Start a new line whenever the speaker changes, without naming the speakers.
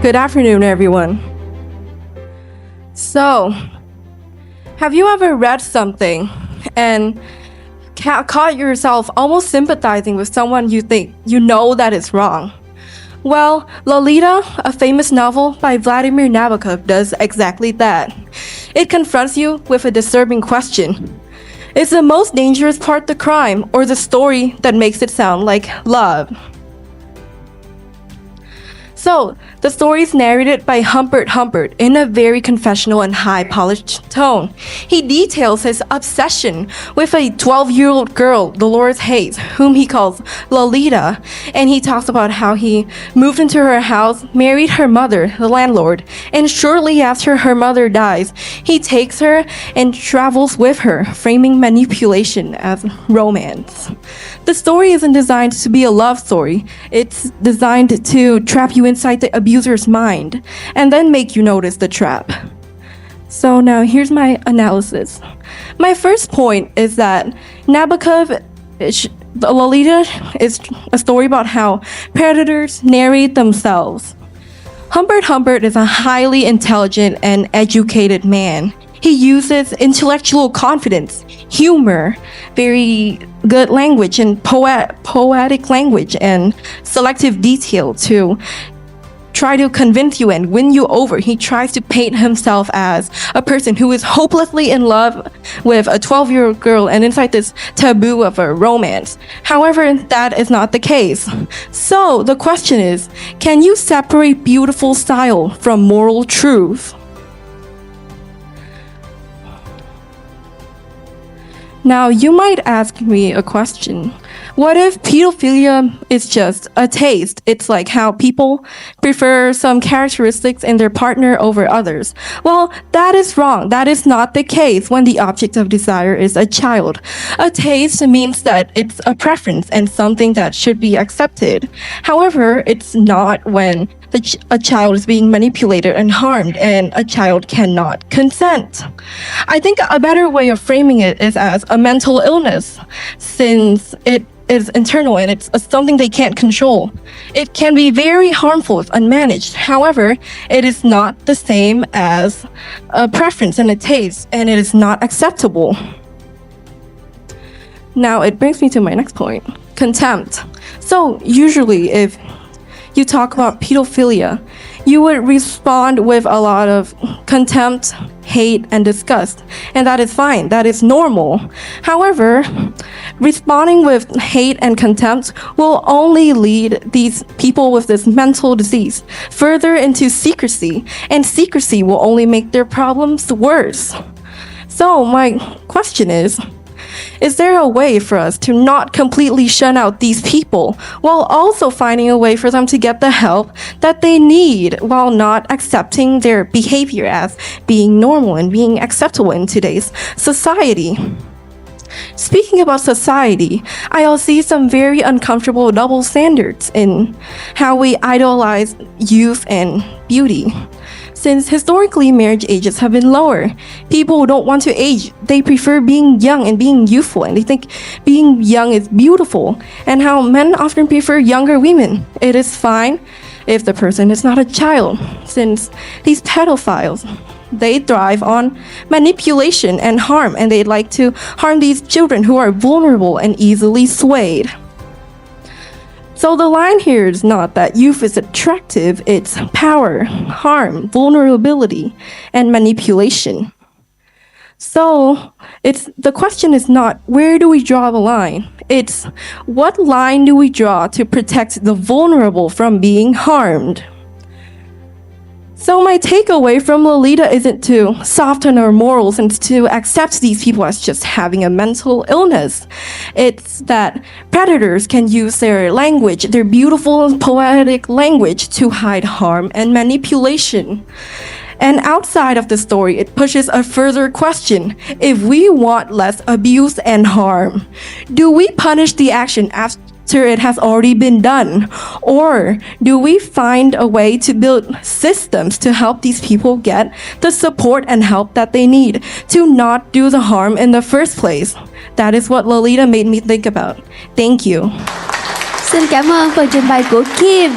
Good afternoon, everyone. So, have you ever read something and caught yourself almost sympathizing with someone you think you know that is wrong? Well, Lolita, a famous novel by Vladimir Nabokov, does exactly that. It confronts you with a disturbing question. Is the most dangerous part the crime or the story that makes it sound like love? So, the story is narrated by Humbert in a very confessional and high-polished tone. He details his obsession with a 12-year-old girl, Dolores Hayes, whom he calls Lolita, and he talks about how he moved into her house, married her mother, the landlord, and shortly after her mother dies, he takes her and travels with her, framing manipulation as romance. The story isn't designed to be a love story. It's designed to trap you inside the abuser's mind and then make you notice the trap. So now here's my analysis. My first point is that Nabokov, Lolita is a story about how predators narrate themselves. Humbert is a highly intelligent and educated man. He uses intellectual confidence, humor, very good language and poetic language and selective detail to try to convince you and win you over. He tries to paint himself as a person who is hopelessly in love with a 12-year-old girl and inside this taboo of a romance. However, that is not the case. So the question is, can you separate beautiful style from moral truth? Now, you might ask me a question. What if pedophilia is just a taste? It's like how people prefer some characteristics in their partner over others. Well, that is wrong. That is not the case when the object of desire is a child. A taste means that it's a preference and something that should be accepted. However, it's not when a child is being manipulated and harmed and a child cannot consent. I think a better way of framing it is as a mental illness, since it is internal and it's something they can't control. It can be very harmful if unmanaged. However, it is not the same as a preference and a taste, and it is not acceptable. Now, it brings me to my next point, contempt. So, usually if you talk about pedophilia, you would respond with a lot of contempt, hate, and disgust. And that is fine. That is normal. However, responding with hate and contempt will only lead these people with this mental disease further into secrecy, and secrecy will only make their problems worse. So my question is there a way for us to not completely shun out these people while also finding a way for them to get the help that they need while not accepting their behavior as being normal and being acceptable in today's society? Speaking about society, I'll see some very uncomfortable double standards in how we idolize youth and beauty. Since historically marriage ages have been lower, people don't want to age. They prefer being young and being youthful, and they think being young is beautiful. And how men often prefer younger women. It is fine if the person is not a child, since these pedophiles, they thrive on manipulation and harm, and they like to harm these children who are vulnerable and easily swayed. So the line here is not that youth is attractive, it's power, harm, vulnerability, and manipulation. So the question is not where do we draw the line? It's what line do we draw to protect the vulnerable from being harmed? So my takeaway from Lolita isn't to soften our morals and to accept these people as just having a mental illness. It's that predators can use their language, their beautiful and poetic language, to hide harm and manipulation. And outside of the story, it pushes a further question. If we want less abuse and harm, do we punish the action after it has already been done? Or do we find a way to build systems to help these people get the support and help that they need to not do the harm in the first place? That is what Lolita made me think about. Thank you.
Xin cảm ơn phần trình bày của Kim.